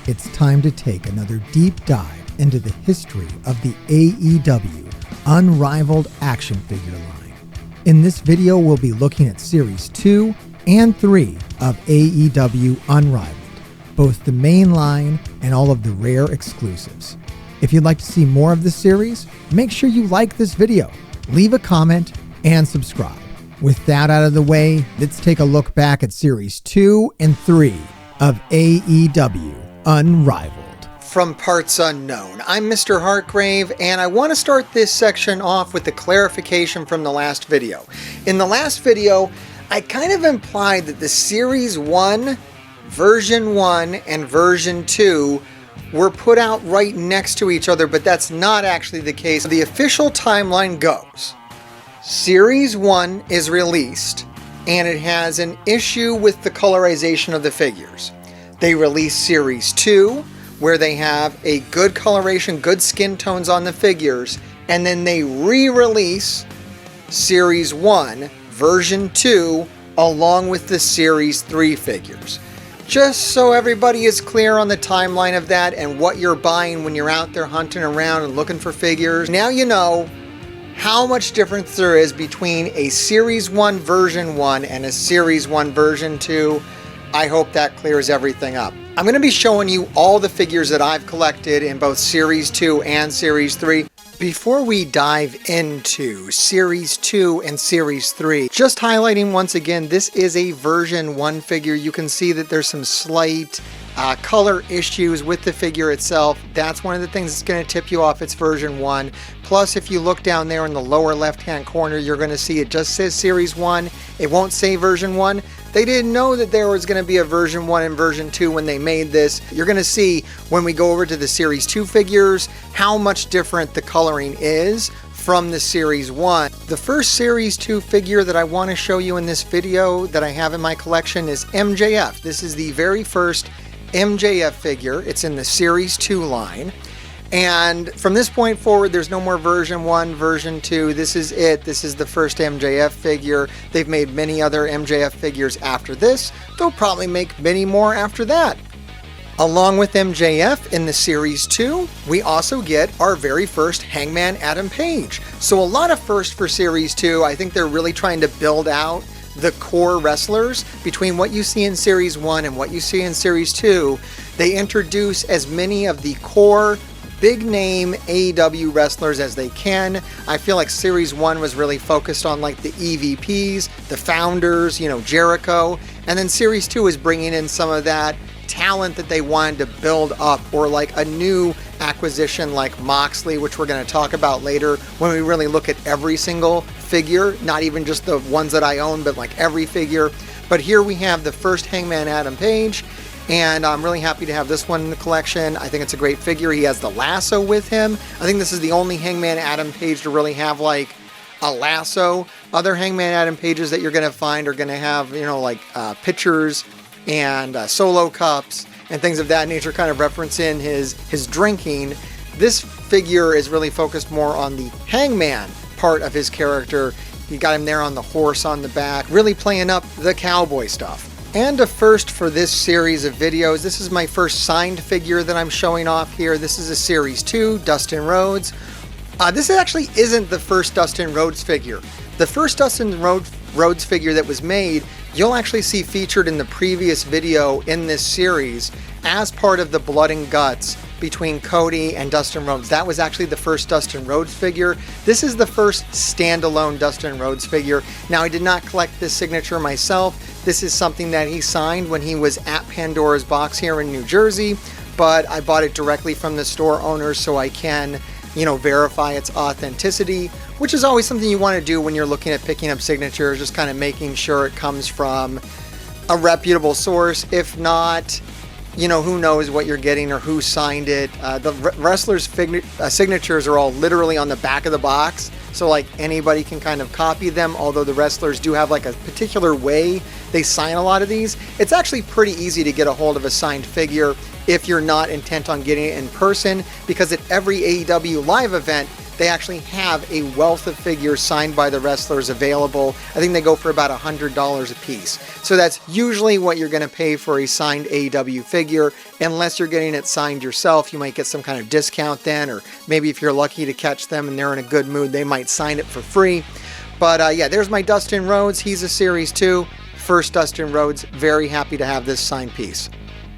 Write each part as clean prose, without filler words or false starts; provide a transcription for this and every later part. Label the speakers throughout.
Speaker 1: it's time to take another deep dive into the history of the AEW Unrivaled action figure line. In this video, we'll be looking at Series 2 and 3 of AEW Unrivaled, both the main line and all of the rare exclusives. If you'd like to see more of this series, make sure you like this video, leave a comment, and subscribe. With that out of the way, let's take a look back at Series 2 and 3 of AEW Unrivaled. From Parts Unknown, I'm Mr. Hartgrave, and I want to start this section off with a clarification from the last video. In the last video, I kind of implied that the Series 1, Version 1, and Version 2 were put out right next to each other, but that's not actually the case. The official timeline goes: Series 1 is released, and it has an issue with the colorization of the figures. They release Series 2, where they have a good coloration, good skin tones on the figures, and then they re-release Series 1, Version 2, along with the Series 3 figures. Just so everybody is clear on the timeline of that and what you're buying when you're out there hunting around and looking for figures. Now you know how much difference there is between a Series 1 Version 1 and a Series 1 Version 2. I hope that clears everything up. I'm going to be showing you all the figures that I've collected in both Series 2 and Series 3. Before we dive into Series 2 and Series 3, just highlighting once again, this is a Version 1 figure. You can see that there's some slight color issues with the figure itself. That's one of the things that's going to tip you off it's Version 1. Plus, if you look down there in the lower left-hand corner, you're going to see it just says Series 1. It won't say Version 1. They didn't know that there was going to be a Version 1 and Version 2 when they made this. You're going to see when we go over to the Series 2 figures how much different the coloring is from the Series 1. The first Series 2 figure that I want to show you in this video that I have in my collection is MJF. This is the very first MJF figure. It's in the Series 2 line. And from this point forward, there's no more Version 1, Version 2. This is it. This is the first MJF figure. They've made many other MJF figures after this. They'll probably make many more after that. Along with MJF in the Series 2, we also get our very first Hangman Adam Page. So a lot of firsts for Series 2. I think they're really trying to build out the core wrestlers. Between what you see in Series 1 and what you see in Series 2, they introduce as many of the core big name AEW wrestlers as they can. I feel like Series 1 was really focused on like the EVPs, the founders, Jericho. And then Series 2 is bringing in some of that talent that they wanted to build up, or like a new acquisition like Moxley, which we're going to talk about later when we really look at every single figure, not even just the ones that I own, but like every figure. But here we have the first Hangman Adam Page, and I'm really happy to have this one in the collection. I think it's a great figure. He has the lasso with him. I think this is the only Hangman Adam Page to really have like a lasso. Other Hangman Adam Pages that you're going to find are going to have, pitchers and solo cups and things of that nature, kind of referencing his drinking. This figure is really focused more on the Hangman part of his character. You got him there on the horse on the back, really playing up the cowboy stuff. And a first for this series of videos, this is my first signed figure that I'm showing off here. This is a Series 2, Dustin Rhodes. This actually isn't the first Dustin Rhodes figure. The first Dustin Rhodes figure that was made, you'll actually see featured in the previous video in this series as part of the Blood and Guts between Cody and Dustin Rhodes. That was actually the first Dustin Rhodes figure. This is the first standalone Dustin Rhodes figure. Now, I did not collect this signature myself. This is something that he signed when he was at Pandora's Box here in New Jersey, but I bought it directly from the store owner so I can, verify its authenticity, which is always something you want to do when you're looking at picking up signatures, just kind of making sure it comes from a reputable source. If not, who knows what you're getting or who signed it. The wrestlers' signatures are all literally on the back of the box, so like anybody can kind of copy them, although the wrestlers do have like a particular way they sign a lot of these. It's actually pretty easy to get a hold of a signed figure if you're not intent on getting it in person, because at every AEW live event, they actually have a wealth of figures signed by the wrestlers available. I think they go for about $100 a piece. So that's usually what you're going to pay for a signed AEW figure. Unless you're getting it signed yourself, you might get some kind of discount then, or maybe if you're lucky to catch them and they're in a good mood, they might sign it for free. But yeah, there's my Dustin Rhodes. He's a Series 2. First Dustin Rhodes. Very happy to have this signed piece.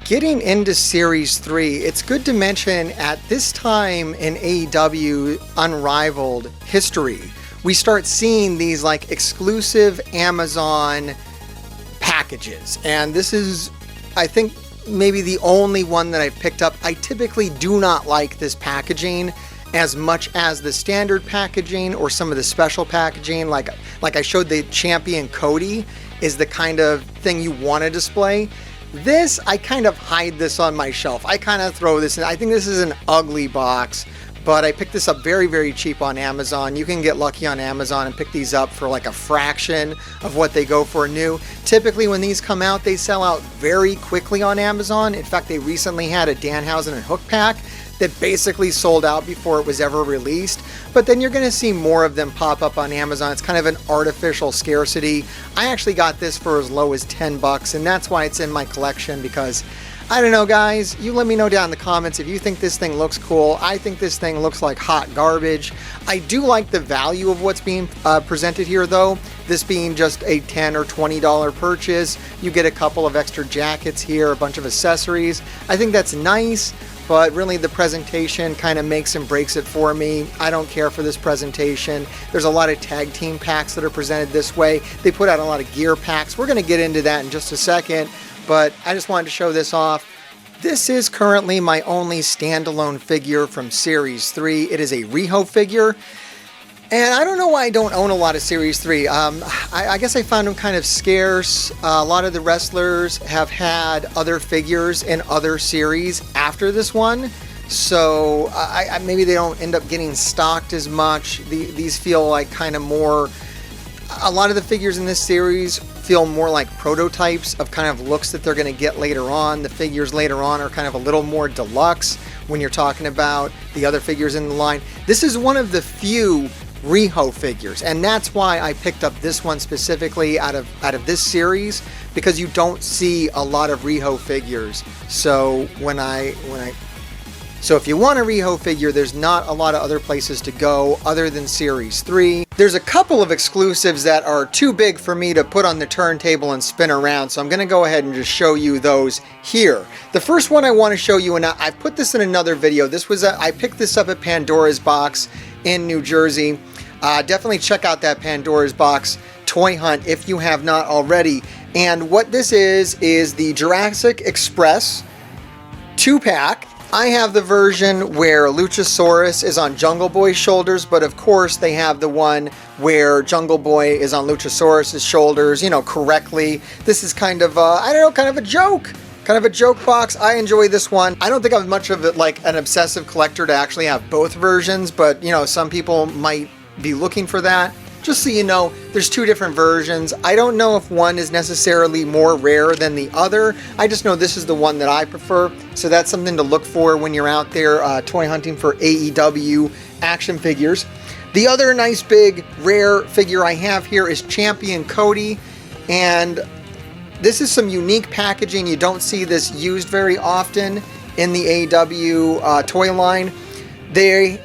Speaker 1: Getting into Series 3, it's good to mention at this time in AEW Unrivaled history, we start seeing these like exclusive Amazon packages. And this is, I think, maybe the only one that I've picked up. I typically do not like this packaging as much as the standard packaging or some of the special packaging. Like I showed, the Champion Cody is the kind of thing you want to display. This, I kind of hide this on my shelf. I kind of throw this in. I think this is an ugly box, but I picked this up very, very cheap on Amazon. You can get lucky on Amazon and pick these up for like a fraction of what they go for new. Typically when these come out, they sell out very quickly on Amazon. In fact, they recently had a Danhausen and Hook pack that basically sold out before it was ever released. But then you're going to see more of them pop up on Amazon. It's kind of an artificial scarcity. I actually got this for as low as $10, and that's why it's in my collection, because I don't know, guys, you let me know down in the comments if you think this thing looks cool. I think this thing looks like hot garbage. I do like the value of what's being presented here, though. This being just a $10 or $20 purchase. You get a couple of extra jackets here, a bunch of accessories. I think that's nice, but really the presentation kind of makes and breaks it for me. I don't care for this presentation. There's a lot of tag team packs that are presented this way. They put out a lot of gear packs. We're going to get into that in just a second, but I just wanted to show this off. This is currently my only standalone figure from Series 3. It is a Reho figure. And I don't know why I don't own a lot of Series 3. I guess I found them kind of scarce. A lot of the wrestlers have had other figures in other series after this one. So maybe they don't end up getting stocked as much. These feel like kind of more... A lot of the figures in this series feel more like prototypes of kind of looks that they're going to get later on. The figures later on are kind of a little more deluxe when you're talking about the other figures in the line. This is one of the few Reho figures, and that's why I picked up this one specifically out of this series, because you don't see a lot of Reho figures. So so if you want a Reho figure, there's not a lot of other places to go other than Series 3. There's a couple of exclusives that are too big for me to put on the turntable and spin around, so I'm going to go ahead and just show you those here. The first one I want to show you, and I put this in another video. I picked this up at Pandora's Box in New Jersey. Definitely check out that Pandora's Box toy hunt if you have not already. And what this is the Jurassic Express 2-pack. I have the version where Luchasaurus is on Jungle Boy's shoulders, but of course they have the one where Jungle Boy is on Luchasaurus's shoulders, correctly. This is kind of, kind of a joke. Kind of a joke box. I enjoy this one. I don't think I'm much of like an obsessive collector to actually have both versions, but some people might be looking for that. Just so you know, there's two different versions. I don't know if one is necessarily more rare than the other. I just know this is the one that I prefer. So that's something to look for when you're out there toy hunting for AEW action figures. The other nice big rare figure I have here is Champion Cody. And this is some unique packaging. You don't see this used very often in the AEW toy line. I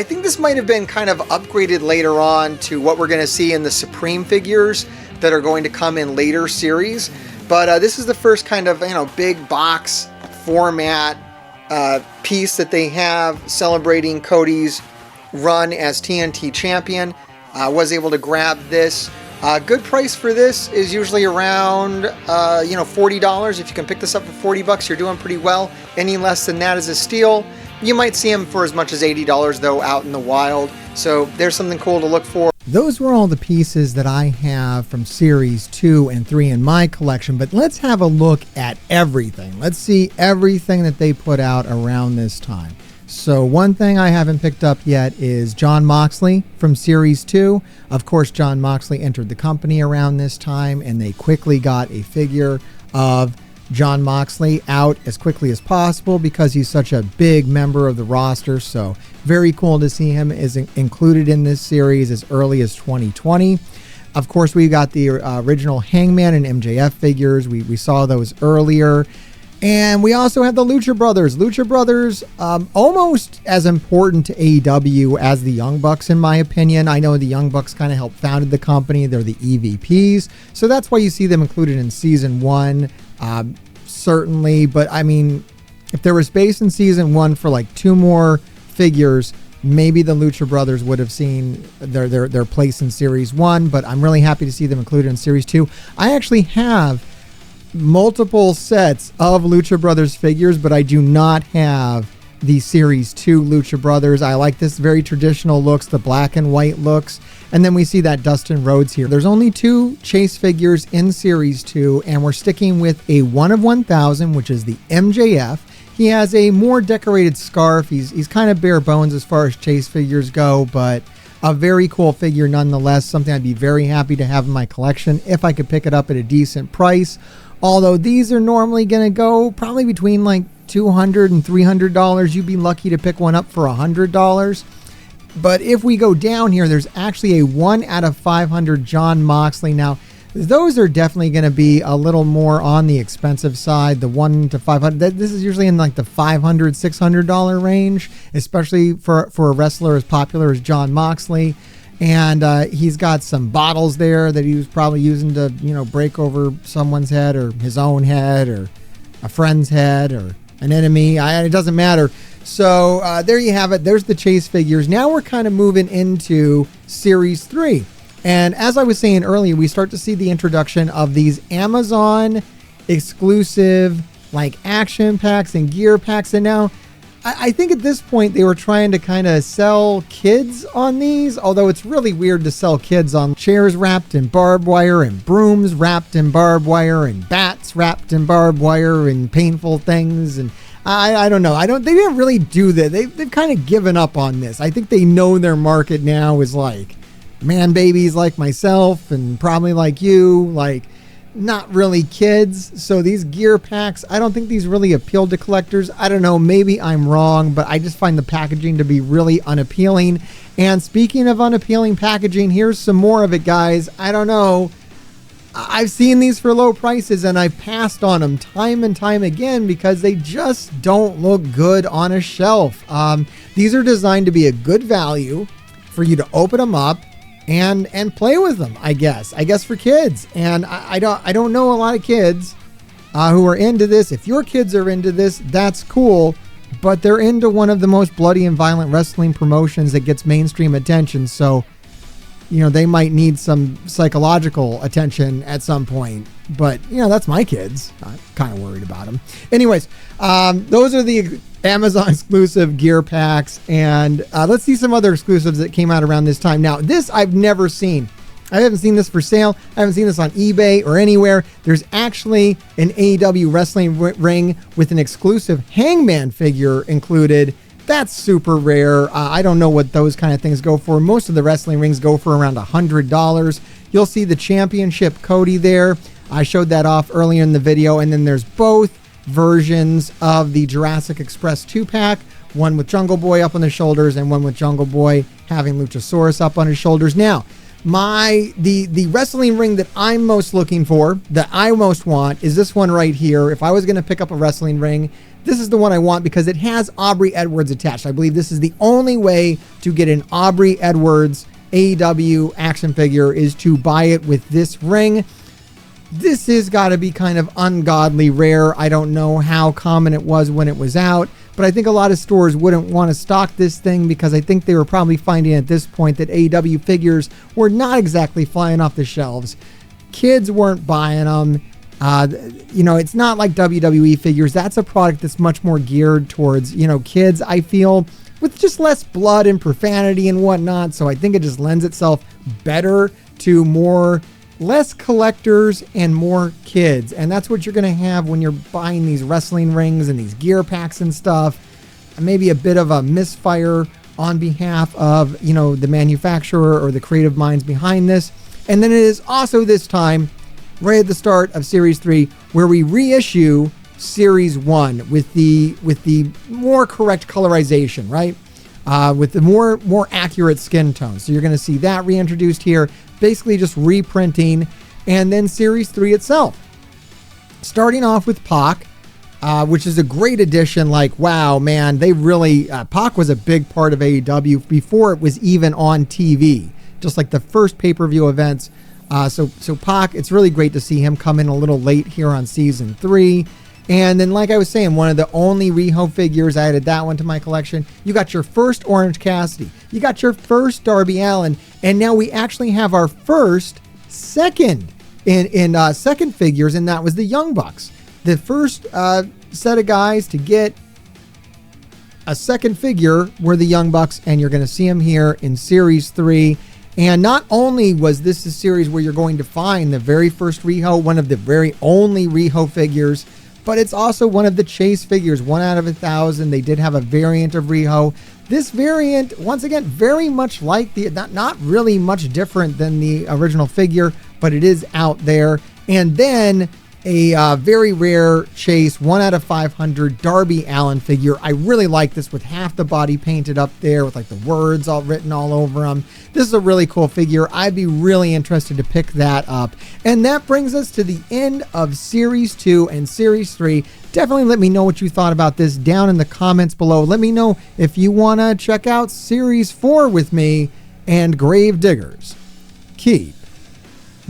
Speaker 1: think this might have been kind of upgraded later on to what we're going to see in the Supreme figures that are going to come in later series. But this is the first kind of, big box format piece that they have celebrating Cody's run as TNT champion. I was able to grab this. Good price for this is usually around, $40. If you can pick this up for $40, you're doing pretty well. Any less than that is a steal. You might see them for as much as $80 though out in the wild. So there's something cool to look for. Those were all the pieces that I have from Series 2 and 3 in my collection, but let's have a look at everything. Let's see everything that they put out around this time. So one thing I haven't picked up yet is Jon Moxley from Series 2. Of course, Jon Moxley entered the company around this time, and they quickly got a figure of Jon Moxley out as quickly as possible because he's such a big member of the roster. So very cool to see him is included in this series as early as 2020. Of course, we got the original Hangman and MJF figures. We saw those earlier. And we also have the Lucha Brothers. Lucha Brothers, almost as important to AEW as the Young Bucks, in my opinion. I know the Young Bucks kind of helped founded the company. They're the EVPs. So that's why you see them included in Season 1, certainly. But, I mean, if there was space in Season 1 for like 2 more figures, maybe the Lucha Brothers would have seen their place in Series 1. But I'm really happy to see them included in Series 2. I actually have multiple sets of Lucha Brothers figures, but I do not have the Series 2 Lucha Brothers. I like this very traditional looks, the black and white looks. And then we see that Dustin Rhodes here. There's only 2 Chase figures in Series 2, and we're sticking with a 1 of 1,000, which is the MJF. He has a more decorated scarf. He's kind of bare bones as far as Chase figures go, but a very cool figure nonetheless, something I'd be very happy to have in my collection if I could pick it up at a decent price. Although these are normally going to go probably between like $200 and $300. You'd be lucky to pick one up for $100. But if we go down here, there's actually a 1 out of 500 Jon Moxley. Now, those are definitely going to be a little more on the expensive side. The 1 to 500. This is usually in like the $500, $600 range, especially for a wrestler as popular as Jon Moxley. And he's got some bottles there that he was probably using to, break over someone's head or his own head or a friend's head or an enemy. It doesn't matter. So there you have it. There's the Chase figures. Now we're kind of moving into Series 3. And as I was saying earlier, we start to see the introduction of these Amazon exclusive like action packs and gear packs. And now I think at this point they were trying to kind of sell kids on these, although it's really weird to sell kids on chairs wrapped in barbed wire and brooms wrapped in barbed wire and bats wrapped in barbed wire and painful things. And I don't know. They didn't really do that. They've kind of given up on this. I think they know their market now is like man babies like myself and probably like you, like not really kids. So these gear packs, I don't think these really appeal to collectors. I don't know, maybe I'm wrong, but I just find the packaging to be really unappealing. And speaking of unappealing packaging, here's some more of it, guys. I don't know. I've seen these for low prices and I've passed on them time and time again because they just don't look good on a shelf. These are designed to be a good value for you to open them up and play with them, I guess for kids. And I don't know a lot of kids who are into this. If your kids are into this, that's cool, but they're into one of the most bloody and violent wrestling promotions that gets mainstream attention. So, they might need some psychological attention at some point, but that's my kids. I'm kind of worried about them. Anyways, those are the Amazon exclusive gear packs, and let's see some other exclusives that came out around this time. Now, this I've never seen. I haven't seen this for sale. I haven't seen this on eBay or anywhere. There's actually an AEW wrestling ring with an exclusive Hangman figure included. That's super rare. I don't know what those kind of things go for. Most of the wrestling rings go for around $100. You'll see the championship Cody there. I showed that off earlier in the video, and then there's both versions of the Jurassic Express 2-pack, one with Jungle Boy up on the shoulders and one with Jungle Boy having Luchasaurus up on his shoulders. Now, the wrestling ring that I'm most looking for, that I most want, is this one right here. If I was going to pick up a wrestling ring, this is the one I want because it has Aubrey Edwards attached. I believe this is the only way to get an Aubrey Edwards AEW action figure is to buy it with this ring. This has got to be kind of ungodly rare. I don't know how common it was when it was out, but I think a lot of stores wouldn't want to stock this thing because I think they were probably finding at this point that AEW figures were not exactly flying off the shelves. Kids weren't buying them. It's not like WWE figures. That's a product that's much more geared towards, kids, I feel, with just less blood and profanity and whatnot. So I think it just lends itself better to less collectors and more kids. And that's what you're going to have when you're buying these wrestling rings and these gear packs and stuff. Maybe a bit of a misfire on behalf of, the manufacturer or the creative minds behind this. And then it is also this time, right at the start of Series 3, where we reissue Series 1 with the more correct colorization, right? With the more accurate skin tone. So you're going to see that reintroduced here, basically just reprinting, and then Series 3 itself. Starting off with Pac, which is a great addition. Like, wow, man, they really, Pac was a big part of AEW before it was even on TV, just like the first pay-per-view events. So Pac, it's really great to see him come in a little late here on Season 3. And then, like I was saying, one of the only Reho figures, I added that one to my collection. You got your first Orange Cassidy. You got your first Darby Allin. And now we actually have our second figures, and that was the Young Bucks. The first set of guys to get a second figure were the Young Bucks, and you're going to see them here in Series 3. And not only was this a series where you're going to find the very first Reho, one of the very only Reho figures, but it's also one of the Chase figures, 1 out of 1,000. They did have a variant of Reho. This variant, once again, very much like the, not really much different than the original figure, but it is out there. And then a very rare Chase, 1 out of 500 Darby Allin figure. I really like this with half the body painted up there with like the words all written all over him. This is a really cool figure. I'd be really interested to pick that up. And that brings us to the end of Series 2 and Series 3. Definitely let me know what you thought about this down in the comments below. Let me know if you want to check out Series 4 with me and Grave Diggers. Keep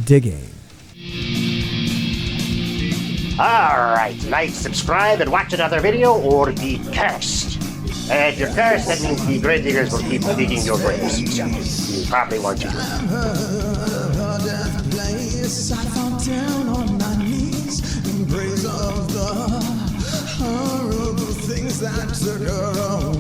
Speaker 1: digging.
Speaker 2: Alright, like, subscribe, and watch another video, or be cursed. And if you're cursed, that means the grave diggers will keep digging your graves. You probably want to. I fall down on my knees in praise of the horrible things that took her away.